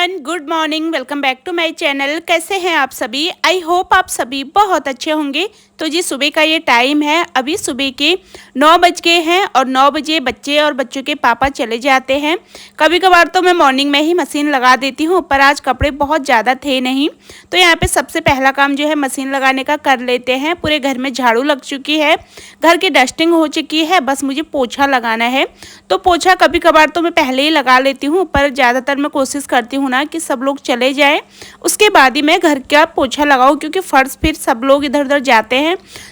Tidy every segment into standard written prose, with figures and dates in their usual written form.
Everyone, good morning. Welcome back to my channel. कैसे हैं आप सभी? आई होप आप सभी बहुत अच्छे होंगे। तो जी सुबह का ये टाइम है, अभी सुबह के 9 बज गए हैं और 9 बजे बच्चे और बच्चों के पापा चले जाते हैं। कभी कभार तो मैं मॉर्निंग में ही मशीन लगा देती हूँ, पर आज कपड़े बहुत ज़्यादा थे नहीं, तो यहाँ पे सबसे पहला काम जो है मशीन लगाने का कर लेते हैं। पूरे घर में झाड़ू लग चुकी है, घर की डस्टिंग हो चुकी है, बस मुझे पोछा लगाना है। तो पोछा कभी कभार तो मैं पहले ही लगा लेती हूँ, पर ज़्यादातर मैं कोशिश करती हूँ ना कि सब लोग चले जाएं, उसके बाद ही मैं घर का पोछा लगाऊँ, क्योंकि फर्श फिर सब लोग इधर उधर जाते हैं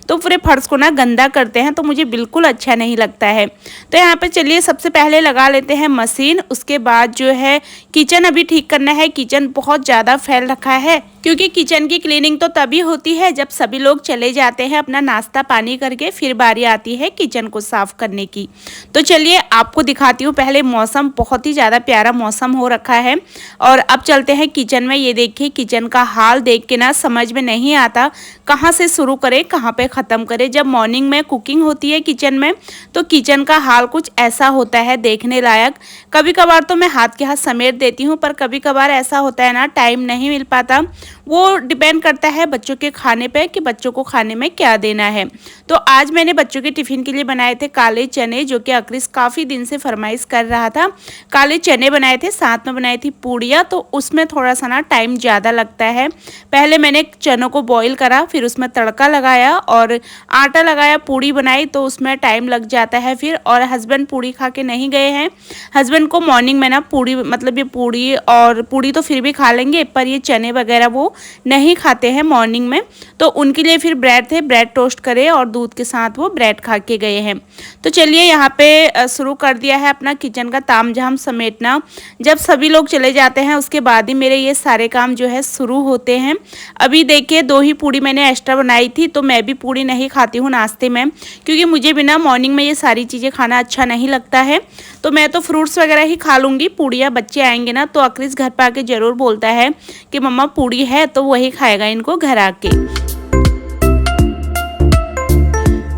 तो पूरे फर्श को ना गंदा करते हैं, तो मुझे बिल्कुल अच्छा नहीं लगता है। तो यहाँ पे चलिए सबसे पहले लगा लेते हैं मशीन। उसके बाद जो है किचन अभी ठीक करना है। किचन बहुत ज़्यादा फैल रखा है, क्योंकि किचन की क्लीनिंग तो तभी होती है जब सभी लोग चले जाते हैं अपना नाश्ता पानी करके, फिर बारी आती है किचन को साफ करने की। तो चलिए आपको दिखाती हूँ। पहले मौसम बहुत ही ज़्यादा प्यारा मौसम हो रखा है और अब चलते हैं किचन में। ये देखिए किचन का हाल देख के ना समझ में नहीं आता कहाँ से शुरू करें कहाँ पे ख़त्म करें। जब मॉर्निंग में कुकिंग होती है किचन में तो किचन का हाल कुछ ऐसा होता है देखने लायक। कभी कभार तो मैं हाथ के हाथ समेट देती हूँ, पर कभी कभार ऐसा होता है ना टाइम नहीं मिल पाता। वो डिपेंड करता है बच्चों के खाने पे कि बच्चों को खाने में क्या देना है। तो आज मैंने बच्चों के टिफ़िन के लिए बनाए थे काले चने, जो कि अक्रिस काफ़ी दिन से फरमाइश कर रहा था। काले चने बनाए थे, साथ में बनाई थी पूड़ियाँ, तो उसमें थोड़ा सा ना टाइम ज़्यादा लगता है। पहले मैंने चनों को बॉईल करा, फिर उसमें तड़का लगाया और आटा लगाया, पूड़ी बनाई, तो उसमें टाइम लग जाता है फिर। और हस्बैंड पूड़ी खा के नहीं गए हैं। हस्बैंड को मॉर्निंग में ना पूड़ी मतलब ये पूड़ी तो फिर भी खा लेंगे, पर ये चने वगैरह वो नहीं खाते हैं मॉर्निंग में, तो उनके लिए फिर ब्रेड थे, ब्रेड टोस्ट करे और दूध के साथ वो ब्रेड खा के गए हैं। तो चलिए यहाँ पे शुरू कर दिया है अपना किचन का तामझाम समेटना। जब सभी लोग चले जाते हैं उसके बाद ही मेरे ये सारे काम जो है शुरू होते हैं। अभी देखिए 2 ही पूड़ी मैंने एक्स्ट्रा बनाई थी, तो मैं भी पूड़ी नहीं खाती हूँ नाश्ते में, क्योंकि मुझे बिना मॉर्निंग में ये सारी चीज़ें खाना अच्छा नहीं लगता है। तो मैं तो फ्रूट्स वगैरह ही खा लूँगी। पूड़ियाँ बच्चे आएंगे ना तो अक्रिस घर पर आके ज़रूर बोलता है कि मम्मा पूड़ी है, तो वही खाएगा इनको घर आके।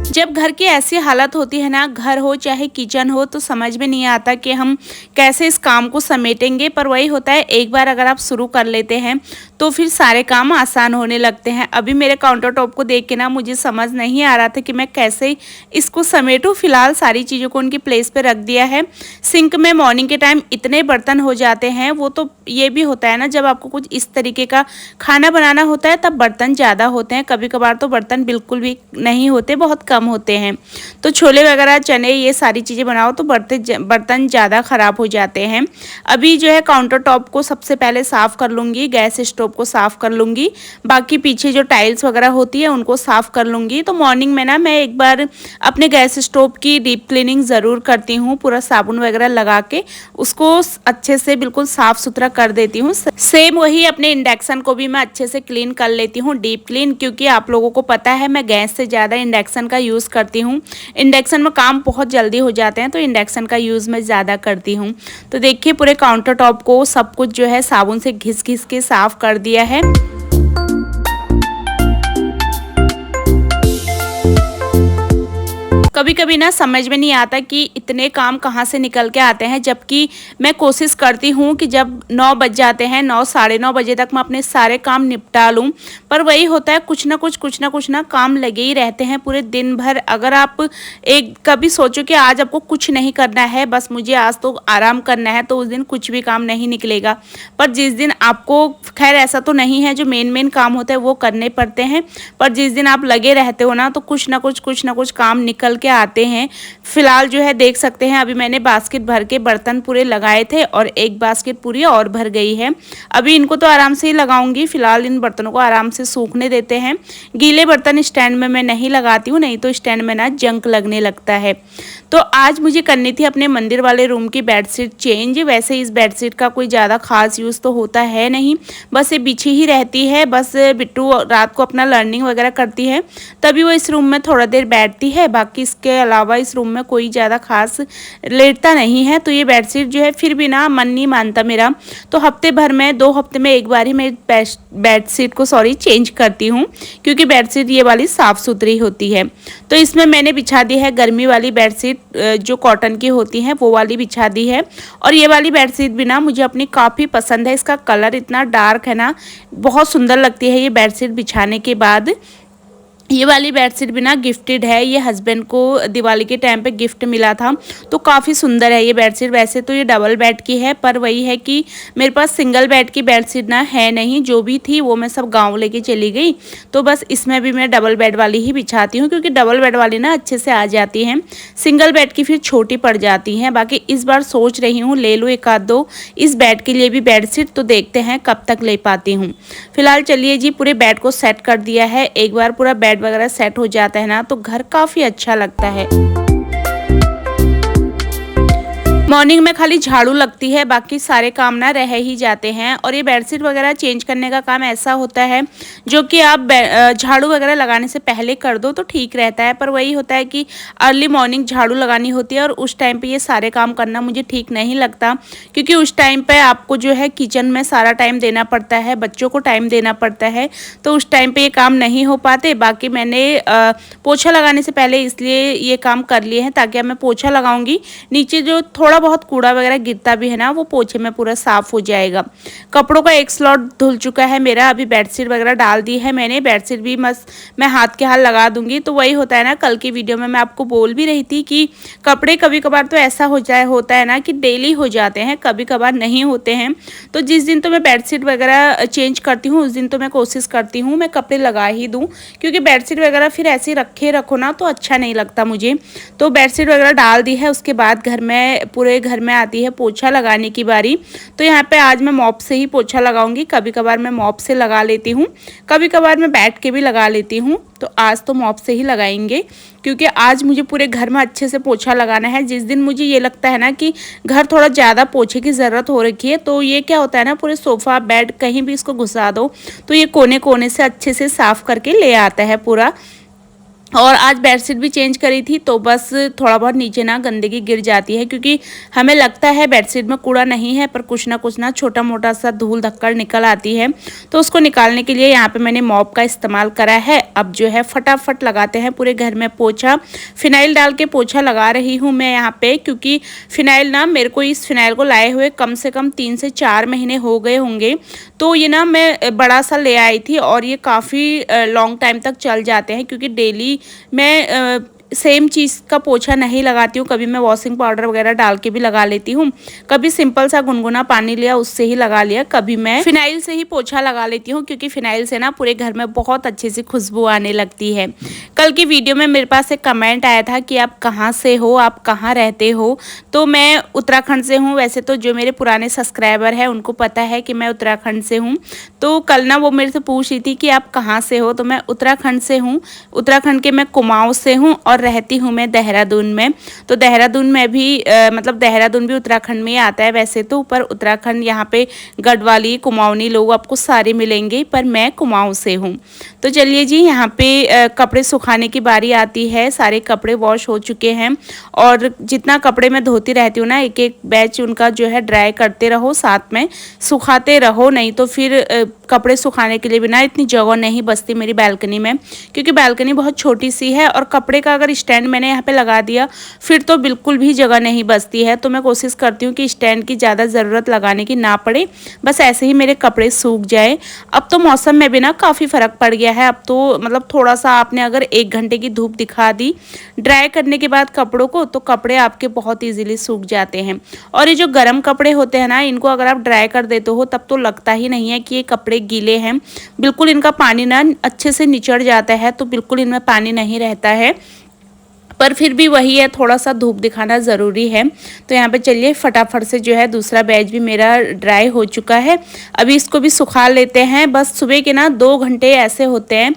जब घर की ऐसी हालत होती है ना, घर हो चाहे किचन हो, तो समझ में नहीं आता कि हम कैसे इस काम को समेटेंगे। पर वही होता है, एक बार अगर आप शुरू कर लेते हैं तो फिर सारे काम आसान होने लगते हैं। अभी मेरे काउंटर टॉप को देख के ना मुझे समझ नहीं आ रहा था कि मैं कैसे इसको समेटूं। फिलहाल सारी चीज़ों को उनकी प्लेस पे रख दिया है। सिंक में मॉर्निंग के टाइम इतने बर्तन हो जाते हैं, वो तो ये भी होता है ना जब आपको कुछ इस तरीके का खाना बनाना होता है तब बर्तन ज़्यादा होते हैं। कभी कभार तो बर्तन बिल्कुल भी नहीं होते, बहुत कम होते हैं। तो छोले वगैरह चने ये सारी चीज़ें बनाओ तो बर्तन ज़्यादा ख़राब हो जाते हैं। अभी जो है काउंटर टॉप को सबसे पहले साफ़ कर लूँगी, गैस स्टोव को साफ़ कर लूँगी, बाकी पीछे जो टाइल्स वगैरह होती है उनको साफ़ कर लूँगी। तो मॉर्निंग में ना मैं एक बार अपने गैस स्टोव की डीप क्लीनिंग ज़रूर करती हूँ, पूरा साबुन वगैरह लगा के उसको अच्छे से बिल्कुल साफ़ सुथरा कर देती हूँ। सेम वही अपने इंडक्शन को भी मैं अच्छे से क्लीन कर लेती हूँ, डीप क्लीन, क्योंकि आप लोगों को पता है मैं गैस से ज़्यादा इंडक्शन का यूज़ करती हूँ। इंडक्शन में काम बहुत जल्दी हो जाते हैं, तो इंडक्शन का यूज़ मैं ज़्यादा करती हूँ। तो देखिए पूरे काउंटर टॉप को सब कुछ जो है साबुन से घिस घिस के साफ़ कर दिया है। कभी कभी ना समझ में नहीं आता कि इतने काम कहाँ से निकल के आते हैं, जबकि मैं कोशिश करती हूँ कि जब 9 बज जाते हैं, 9 साढ़े 9 बजे तक मैं अपने सारे काम निपटा लूँ। पर वही होता है, कुछ ना काम लगे ही रहते हैं पूरे दिन भर। अगर आप एक कभी सोचो कि आज आपको कुछ नहीं करना है, बस मुझे आज तो आराम करना है, तो उस दिन कुछ भी काम नहीं निकलेगा। पर जिस दिन आपको, खैर ऐसा तो नहीं है, जो मेन काम होते हैं वो करने पड़ते हैं, पर जिस दिन आप लगे रहते हो ना तो कुछ ना कुछ काम निकल आते हैं। फिलहाल जो है देख सकते हैं, अभी मैंने बास्केट भर के बर्तन पूरे लगाए थे और एक बास्केट पूरी और भर गई है। अभी इनको तो आराम से ही लगाऊंगी। फिलहाल इन बर्तनों को आराम से सूखने देते हैं। गीले बर्तन स्टैंड में मैं नहीं लगाती हूँ, नहीं तो स्टैंड में ना जंक लगने लगता है। तो आज मुझे करनी थी अपने मंदिर वाले रूम की बेडशीट चेंज। वैसे इस बेडशीट का कोई ज़्यादा खास यूज़ तो होता है नहीं, बस ये बिछी ही रहती है। बस बिट्टू रात को अपना लर्निंग वगैरह करती है तभी वो इस रूम में थोड़ा देर बैठती है, बाकी इसके अलावा इस रूम में कोई ज़्यादा खास लेटता नहीं है। तो ये बेडशीट जो है फिर भी ना मन नहीं मानता मेरा, तो हफ्ते भर में 2 हफ्ते में एक बार ही मैं बेडशीट को चेंज करती हूँ, क्योंकि बेडशीट ये वाली साफ़ सुथरी होती है। तो इसमें मैंने बिछा दी है गर्मी वाली बेडशीट। बेडशीट जो कॉटन की होती हैं वो वाली बिछा दी है। और ये वाली बेडशीट भी ना मुझे अपनी काफ़ी पसंद है, इसका कलर इतना डार्क है ना, बहुत सुंदर लगती है ये बेडशीट बिछाने के बाद। ये वाली बेडशीट भी ना गिफ्टेड है, ये हस्बैंड को दिवाली के टाइम पे गिफ्ट मिला था, तो काफ़ी सुंदर है ये बेडशीट। वैसे तो ये डबल बेड की है, पर वही है कि मेरे पास सिंगल बेड की बेडशीट ना है नहीं, जो भी थी वो मैं सब गांव लेके चली गई, तो बस इसमें भी मैं डबल बेड वाली ही बिछाती हूँ, क्योंकि डबल बेड वाली ना अच्छे से आ जाती हैं, सिंगल बेड की फिर छोटी पड़ जाती हैं। बाकी इस बार सोच रही हूँ ले लूँ एक आध दो इस बेड के लिए भी बेडशीट, तो देखते हैं कब तक ले पाती हूँ। फिलहाल चलिए जी, पूरे बेड को सेट कर दिया है। एक बार पूरा बेड वगैरह सेट हो जाता है ना तो घर काफी अच्छा लगता है। मॉर्निंग में खाली झाड़ू लगती है, बाकी सारे काम ना रह ही जाते हैं। और ये बेडशीट वगैरह चेंज करने का काम ऐसा होता है जो कि आप झाड़ू वगैरह लगाने से पहले कर दो तो ठीक रहता है, पर वही होता है कि अर्ली मॉर्निंग झाड़ू लगानी होती है और उस टाइम पे ये सारे काम करना मुझे ठीक नहीं लगता, क्योंकि उस टाइम पे आपको जो है किचन में सारा टाइम देना पड़ता है, बच्चों को टाइम देना पड़ता है, तो उस टाइम पे ये काम नहीं हो पाते। बाकी मैंने पोछा लगाने से पहले इसलिए ये काम कर लिए हैं, ताकि अब मैं पोछा लगाऊंगी नीचे जो थोड़ा बहुत कूड़ा वगैरह गिरता भी है ना वो पोछे में पूरा साफ हो जाएगा। कपड़ों का एक स्लॉट धुल चुका है मेरा, अभी बेडशीट वगैरह डाल दी है मैंने, बेडशीट भी मस्त मैं हाथ के हाथ लगा दूंगी। तो वही होता है ना, कल की वीडियो में मैं आपको बोल भी रही थी कि कपड़े कभी कभार तो ऐसा होता है ना कि डेली हो जाते हैं, कभी कभार नहीं होते हैं। तो जिस दिन तो मैं बेडशीट वगैरह चेंज करती हूँ उस दिन तो मैं कोशिश करती हूँ मैं कपड़े लगा ही दूँ, क्योंकि बेडशीट वगैरह फिर ऐसे रखो ना तो अच्छा नहीं लगता मुझे। तो बेडशीट वगैरह डाल दी है, उसके बाद पूरे घर में आती है पोछा लगाने की बारी। तो यहाँ पे आज मैं मॉप से ही पोछा लगाऊंगी, कभी कभार मैं मॉप से लगा लेती हूँ, कभी कभार मैं बैठ के भी लगा लेती हूँ, तो आज तो मॉप से ही लगाएंगे, क्योंकि आज मुझे पूरे घर में अच्छे से पोछा लगाना है। जिस दिन मुझे ये लगता है ना कि घर थोड़ा ज़्यादा पोछे की ज़रूरत हो रखी है, तो ये क्या होता है ना, पूरे सोफ़ा बेड कहीं भी इसको घुसा दो तो ये कोने कोने से अच्छे से साफ़ करके ले आता है पूरा। और आज बेडशीट भी चेंज करी थी, तो बस थोड़ा बहुत नीचे ना गंदगी गिर जाती है, क्योंकि हमें लगता है बेडशीट में कूड़ा नहीं है, पर कुछ ना छोटा मोटा सा धूल धक्कड़ निकल आती है, तो उसको निकालने के लिए यहाँ पे मैंने मॉप का इस्तेमाल करा है। अब जो है फटाफट लगाते हैं पूरे घर में पोछा। फिनाइल डाल के पोछा लगा रही हूँ मैं यहाँ पे, क्योंकि फिनाइल ना मेरे को इस फिनाइल को लाए हुए कम से कम 3 से 4 महीने हो गए होंगे। तो ये ना मैं बड़ा सा ले आई थी और ये काफ़ी लॉन्ग टाइम तक चल जाते हैं, क्योंकि डेली मैं सेम चीज़ का पोछा नहीं लगाती हूँ, कभी मैं वॉशिंग पाउडर वगैरह डाल के भी लगा लेती हूँ, कभी सिंपल सा गुनगुना पानी लिया उससे ही लगा लिया, कभी मैं फिनाइल से ही पोछा लगा लेती हूँ, क्योंकि फिनाइल से ना पूरे घर में बहुत अच्छी सी खुशबू आने लगती है। कल की वीडियो में मेरे पास एक कमेंट आया था कि आप कहाँ से हो, आप कहाँ रहते हो, तो मैं उत्तराखंड से हूँ। वैसे तो जो मेरे पुराने सब्सक्राइबर हैं उनको पता है कि मैं उत्तराखंड से हूँ, तो कल ना वो मेरे से पूछ रही थी कि आप कहाँ से हो, तो मैं उत्तराखंड से हूँ, उत्तराखंड के मैं कुमाऊँ से हूँ और रहती हूँ मैं देहरादून में। तो देहरादून में भी मतलब देहरादून भी उत्तराखंड में ही आता है वैसे तो, पर उत्तराखंड यहाँ पे गढ़वाली कुमाऊनी लोग आपको सारे मिलेंगे, पर मैं कुमाऊँ से हूँ। तो चलिए जी, यहाँ पे कपड़े सुखाने की बारी आती है। सारे कपड़े वॉश हो चुके हैं, और जितना कपड़े मैं धोती रहती हूँ ना, एक एक बैच उनका जो है ड्राई करते रहो, साथ में सुखाते रहो, नहीं तो फिर कपड़े सुखाने के लिए भी ना इतनी जगह नहीं बचती मेरी बालकनी में, क्योंकि बालकनी बहुत छोटी सी है, और कपड़े का अगर स्टैंड मैंने यहाँ पे लगा दिया फिर तो बिल्कुल भी जगह नहीं बचती है। तो मैं कोशिश करती हूँ कि स्टैंड की ज़्यादा ज़रूरत लगाने की ना पड़े, बस ऐसे ही मेरे कपड़े सूख जाए। अब तो मौसम में भी ना काफ़ी फ़र्क पड़ गया है, अब तो मतलब थोड़ा सा आपने अगर 1 घंटे की धूप दिखा दी ड्राई करने के बाद कपड़ों को, तो कपड़े आपके बहुत ईजिली सूख जाते हैं। और ये जो गर्म कपड़े होते हैं ना, इनको अगर आप ड्राई कर देते हो तब तो लगता ही नहीं है कि ये कपड़े गीले हैं, बिल्कुल इनका पानी ना अच्छे से निचड़ जाता है, तो बिल्कुल इनमें पानी नहीं रहता है, पर फिर भी वही है, थोड़ा सा धूप दिखाना ज़रूरी है। तो यहाँ पे चलिए फटाफट से जो है दूसरा बैच भी मेरा ड्राई हो चुका है, अभी इसको भी सुखा लेते हैं। बस सुबह के ना 2 घंटे ऐसे होते हैं,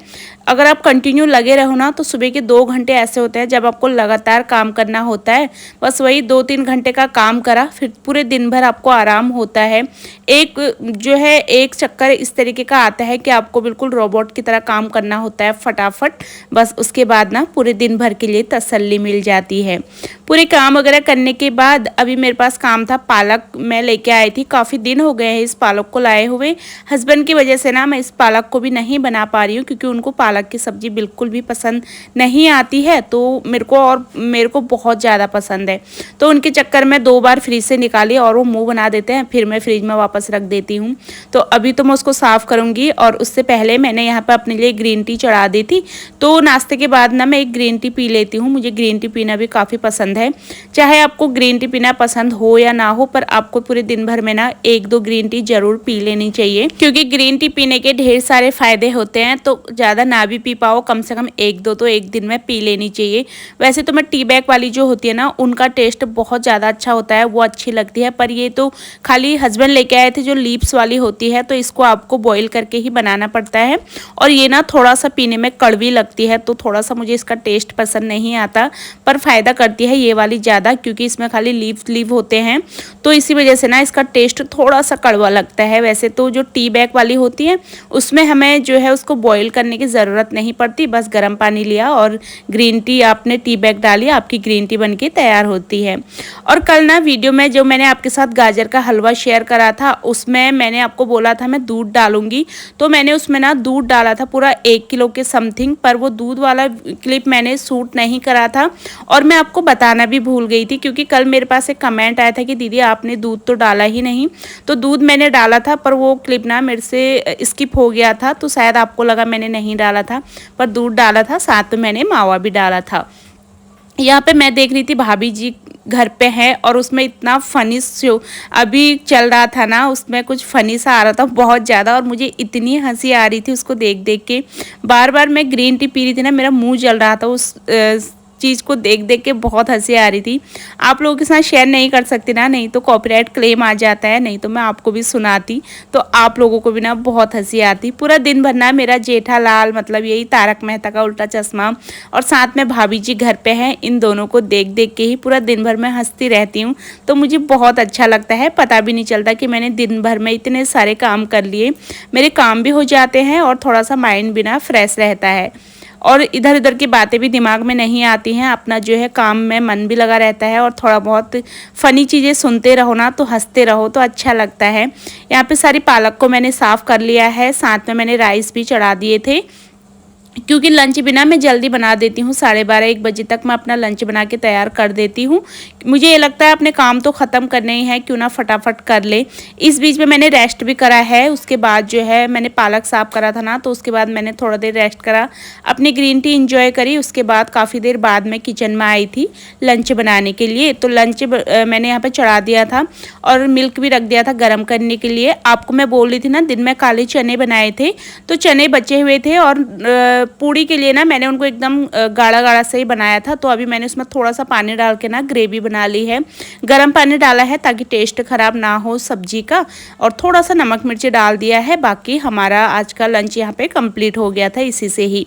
अगर आप कंटिन्यू लगे रहो ना तो सुबह के 2 घंटे ऐसे होते हैं जब आपको लगातार काम करना होता है। बस वही 2-3 घंटे का काम करा, फिर पूरे दिन भर आपको आराम होता है। एक चक्कर इस तरीके का आता है कि आपको बिल्कुल रोबोट की तरह काम करना होता है फटाफट, बस उसके बाद ना पूरे दिन भर के लिए तसल्ली मिल जाती है। पूरे काम वगैरह करने के बाद अभी मेरे पास काम था, पालक मैं लेके आई थी, काफ़ी दिन हो गए हैं इस पालक को लाए हुए। हस्बैंड की वजह से ना मैं इस पालक को भी नहीं बना पा रही हूँ, क्योंकि उनको पालक पालक की सब्ज़ी बिल्कुल भी पसंद नहीं आती है, तो मेरे को बहुत ज़्यादा पसंद है। तो उनके चक्कर में 2 बार फ्रिज से निकाली और वो मुँह बना देते हैं, फिर मैं फ्रिज में वापस रख देती हूँ। तो अभी तो मैं उसको साफ़ करूँगी और उससे पहले मैंने यहाँ पर अपने लिए ग्रीन टी चढ़ा दी थी। तो नाश्ते के बाद ना मैं एक ग्रीन टी पी लेती हूँ। मुझे ग्रीन टी पीना भी काफ़ी पसंद है। चाहे आपको ग्रीन टी पीना पसंद हो या ना हो, पर आपको पूरे दिन भर में ना 1-2 ग्रीन टी ज़रूर पी लेनी चाहिए, क्योंकि ग्रीन टी पीने के ढेर सारे फ़ायदे होते हैं। तो ज़्यादा ना भी पी पाओ, कम से कम 1-2 तो एक दिन में पी लेनी चाहिए। वैसे तो मैं टी बैग वाली जो होती है ना, उनका टेस्ट बहुत ज़्यादा अच्छा होता है, वो अच्छी लगती है। पर ये तो खाली हस्बैंड लेके आए थे जो लीव्स वाली होती है, तो इसको आपको बॉईल करके ही बनाना पड़ता है। और ये ना थोड़ा सा पीने में कड़वी लगती है, तो थोड़ा सा मुझे इसका टेस्ट पसंद नहीं आता। पर फ़ायदा करती है ये वाली ज़्यादा, क्योंकि इसमें खाली लीव होते हैं, तो इसी वजह से ना इसका टेस्ट थोड़ा सा कड़वा लगता है। वैसे तो जो टी बैग वाली होती है उसमें हमें जो है उसको बॉईल करने की ज़रूरत नहीं पड़ती, बस गर्म पानी लिया और ग्रीन टी आपने टी बैग डाली, आपकी ग्रीन टी बनके तैयार होती है। और कल ना वीडियो में जो मैंने आपके साथ गाजर का हलवा शेयर करा था, उसमें मैंने आपको बोला था मैं दूध डालूंगी, तो मैंने उसमें ना दूध डाला था पूरा 1 किलो के समथिंग। पर वो दूध वाला क्लिप मैंने शूट नहीं करा था और मैं आपको बताना भी भूल गई थी, क्योंकि कल मेरे पास एक कमेंट आया था कि दीदी आपने दूध तो डाला ही नहीं। तो दूध मैंने डाला था, पर वो क्लिप ना मेरे से स्किप हो गया था, तो शायद आपको लगा मैंने नहीं डाला था, पर दूध डाला था, साथ में मैंने मावा भी डाला था। यहाँ पे मैं देख रही थी भाभी जी घर पे हैं और उसमें इतना फ़नी शो अभी चल रहा था ना, उसमें कुछ फ़नी सा आ रहा था बहुत ज़्यादा, और मुझे इतनी हंसी आ रही थी उसको देख देख के। बार बार मैं ग्रीन टी पी रही थी ना, मेरा मुंह जल रहा था उस चीज़ को देख देख के, बहुत हंसी आ रही थी। आप लोगों के साथ शेयर नहीं कर सकती ना, नहीं तो कॉपीराइट क्लेम आ जाता है, नहीं तो मैं आपको भी सुनाती, तो आप लोगों को भी ना बहुत हंसी आती। पूरा दिन भर ना मेरा जेठालाल, मतलब यही तारक मेहता का उल्टा चश्मा, और साथ में भाभी जी घर पे हैं, इन दोनों को देख देख के ही पूरा दिन भर मैं हंसती रहती हूँ। तो मुझे बहुत अच्छा लगता है, पता भी नहीं चलता कि मैंने दिन भर में इतने सारे काम कर लिए। मेरे काम भी हो जाते हैं और थोड़ा सा माइंड भी ना फ्रेश रहता है, और इधर उधर की बातें भी दिमाग में नहीं आती हैं। अपना जो है काम में मन भी लगा रहता है, और थोड़ा बहुत फ़नी चीज़ें सुनते रहो ना, तो हंसते रहो तो अच्छा लगता है। यहाँ पे सारी पालक को मैंने साफ़ कर लिया है, साथ में मैंने राइस भी चढ़ा दिए थे, क्योंकि लंच भी ना मैं जल्दी बना देती हूँ। 12:30-1 बजे तक मैं अपना लंच बना के तैयार कर देती हूँ। मुझे ये लगता है अपने काम तो ख़त्म करने ही हैं, क्यों ना फटाफट कर ले। इस बीच में मैंने रेस्ट भी करा है, उसके बाद जो है मैंने पालक साफ़ करा था ना, तो उसके बाद मैंने थोड़ा देर रेस्ट करा, अपनी ग्रीन टी इंजॉय करी। उसके बाद काफ़ी देर बाद मैं किचन में आई थी लंच बनाने के लिए। तो लंच मैंने यहाँ पर चढ़ा दिया था और मिल्क भी रख दिया था गर्म करने के लिए। आपको मैं बोल रही थी ना, दिन में काले चने बनाए थे, तो चने बचे हुए थे, और पूड़ी के लिए ना मैंने उनको एकदम गाढ़ा गाढ़ा से ही बनाया था। तो अभी मैंने उसमें थोड़ा सा पानी डाल के ना ग्रेवी बना ली है। गर्म पानी डाला है ताकि टेस्ट ख़राब ना हो सब्जी का, और थोड़ा सा नमक मिर्ची डाल दिया है। बाकी हमारा आज का लंच यहाँ पे कंप्लीट हो गया था इसी से ही।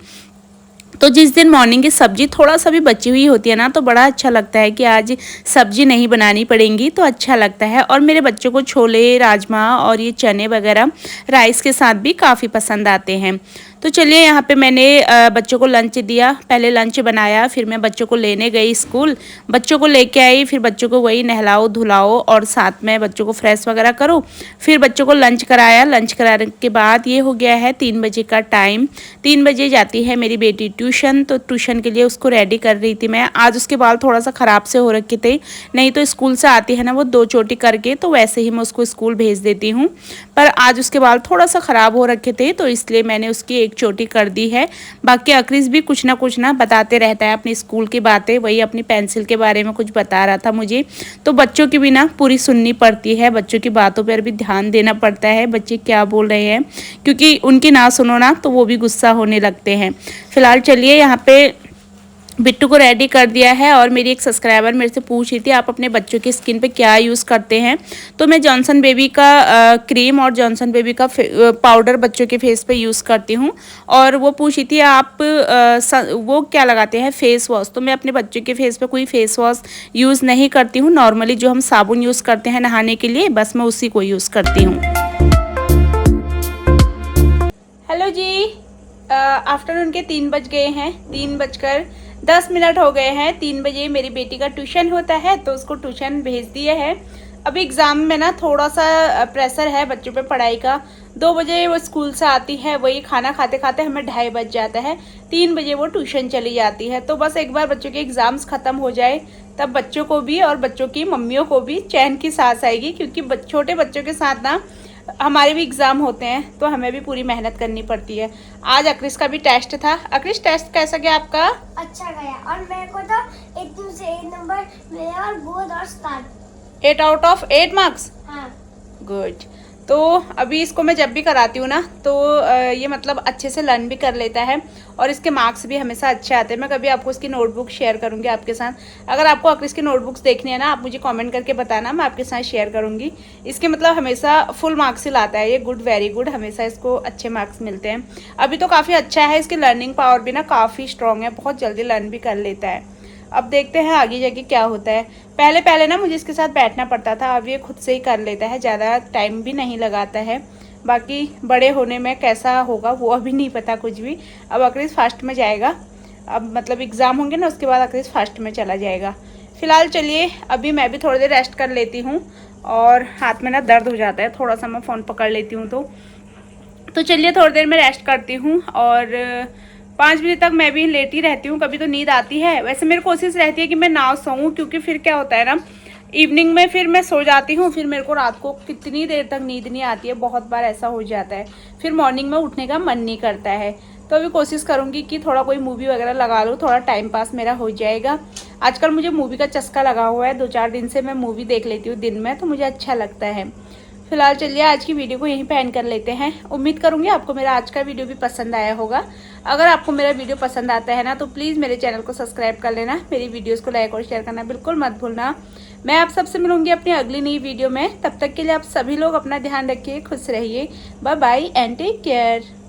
तो जिस दिन मॉर्निंग की सब्ज़ी थोड़ा सा भी बची हुई होती है ना, तो बड़ा अच्छा लगता है कि आज सब्ज़ी नहीं बनानी पड़ेगी, तो अच्छा लगता है। और मेरे बच्चों को छोले, राजमा और ये चने वगैरह राइस के साथ भी काफ़ी पसंद आते हैं। तो चलिए, यहाँ पे मैंने बच्चों को लंच दिया, पहले लंच बनाया, फिर मैं बच्चों को लेने गई स्कूल, बच्चों को लेके आई, फिर बच्चों को वही नहलाओ धुलाओ और साथ में बच्चों को फ्रेश वगैरह करो, फिर बच्चों को लंच कराया। लंच कराने के बाद ये हो गया है 3 बजे का टाइम। 3 बजे जाती है मेरी बेटी ट्यूशन, तो ट्यूशन के लिए उसको रेडी कर रही थी मैं। आज उसके बाल थोड़ा सा ख़राब से हो रखे थे, नहीं तो स्कूल से आती है ना वो 2 चोटी करके, तो वैसे ही मैं उसको स्कूल भेज देती हूँ। पर आज उसके बाल थोड़ा सा ख़राब हो रखे थे, तो इसलिए मैंने उसकी एक चोटी कर दी है। बाकी अक्रिस भी कुछ ना बताते रहता है अपनी स्कूल की बातें, वही अपनी पेंसिल के बारे में कुछ बता रहा था मुझे। तो बच्चों की भी ना पूरी सुननी पड़ती है, बच्चों की बातों पर भी ध्यान देना पड़ता है, बच्चे क्या बोल रहे हैं, क्योंकि उनकी ना सुनो ना तो वो भी गुस्सा होने लगते हैं। फिलहाल चलिए, यहाँ पे बिट्टू को रेडी कर दिया है। और मेरी एक सब्सक्राइबर मेरे से पूछ रही थी आप अपने बच्चों की स्किन पे क्या यूज़ करते हैं, तो मैं जॉनसन बेबी का क्रीम और जॉनसन बेबी का पाउडर बच्चों के फेस पे यूज़ करती हूँ। और वो पूछ रही थी आप वो क्या लगाते हैं फेस वॉश, तो मैं अपने बच्चों के फेस पे कोई फेस वॉश यूज़ नहीं करती हूँ। नॉर्मली जो हम साबुन यूज़ करते हैं नहाने के लिए, बस मैं उसी को यूज़ करती हूँ। हेलो जी, आफ्टरनून के 3 बज गए हैं, 3:10 हो गए हैं। 3 बजे मेरी बेटी का ट्यूशन होता है, तो उसको ट्यूशन भेज दिया है। अभी एग्ज़ाम में ना थोड़ा सा प्रेशर है बच्चों पे पढ़ाई का। 2 बजे वो स्कूल से आती है, वही खाना खाते खाते हमें 2:30 बज जाता है। 3 बजे वो ट्यूशन चली जाती है। तो बस एक बार बच्चों के एग्ज़ाम्स ख़त्म हो जाए तब बच्चों को भी और बच्चों की मम्मियों को भी चैन की सांस आएगी, क्योंकि छोटे बच्चों के साथ ना हमारे भी एग्ज़ाम होते हैं तो हमें भी पूरी मेहनत करनी पड़ती है। आज अक्रिश का भी टेस्ट था। अक्रिश, टेस्ट कैसा गया आपका? अच्छा गया, और मेरे को तो 1 से 1 नंबर मिले और बोर्ड और स्टार्ट 8 आउट ऑफ 8 मार्क्स। हाँ। गुड। तो अभी इसको मैं जब भी कराती हूँ ना तो ये मतलब अच्छे से लर्न भी कर लेता है और इसके मार्क्स भी हमेशा अच्छे आते हैं। मैं कभी आपको इसकी नोटबुक शेयर करूँगी आपके साथ। अगर आपको अक्रिश की नोटबुक्स देखनी है ना, आप मुझे कमेंट करके बताना, मैं आपके साथ शेयर करूँगी। इसके मतलब हमेशा फुल मार्क्स ही लाता है ये। गुड, वेरी गुड, हमेशा इसको अच्छे मार्क्स मिलते हैं। अभी तो काफ़ी अच्छा है, इसकी लर्निंग पावर भी ना काफ़ी स्ट्रॉन्ग है, बहुत जल्दी लर्न भी कर लेता है। अब देखते हैं आगे जाके क्या होता है। पहले पहले ना मुझे इसके साथ बैठना पड़ता था, अब ये खुद से ही कर लेता है, ज़्यादा टाइम भी नहीं लगाता है। बाकी बड़े होने में कैसा होगा वो अभी नहीं पता कुछ भी। अब अक्रिश फर्स्ट में जाएगा, अब मतलब एग्ज़ाम होंगे ना उसके बाद अक्रिश फर्स्ट में चला जाएगा। फ़िलहाल चलिए अभी मैं भी थोड़ी देर रेस्ट कर लेती हूँ, और हाथ में ना दर्द हो जाता है थोड़ा सा, मैं फ़ोन पकड़ लेती हूँ तो चलिए थोड़ी देर में रेस्ट करती हूँ। और 5 बजे तक मैं भी लेटी रहती हूँ, कभी तो नींद आती है। वैसे मेरी कोशिश रहती है कि मैं ना सोऊं, क्योंकि फिर क्या होता है ना, इवनिंग में फिर मैं सो जाती हूँ, फिर मेरे को रात को कितनी देर तक नींद नहीं आती है। बहुत बार ऐसा हो जाता है, फिर मॉर्निंग में उठने का मन नहीं करता है। तो अभी कोशिश करूँगी कि थोड़ा कोई मूवी वगैरह लगा लूँ, थोड़ा टाइम पास मेरा हो जाएगा। आजकल मुझे मूवी का चस्का लगा हुआ है, 2-4 दिन से मैं मूवी देख लेती हूँ दिन में, तो मुझे अच्छा लगता है। फिलहाल चलिए आज की वीडियो को यहीं पे एंड कर लेते हैं। उम्मीद करूंगी आपको मेरा आज का वीडियो भी पसंद आया होगा। अगर आपको मेरा वीडियो पसंद आता है ना तो प्लीज़ मेरे चैनल को सब्सक्राइब कर लेना, मेरी वीडियोस को लाइक और शेयर करना बिल्कुल मत भूलना। मैं आप सबसे मिलूंगी अपनी अगली नई वीडियो में। तब तक के लिए आप सभी लोग अपना ध्यान रखिए, खुश रहिए। Bye bye and take care.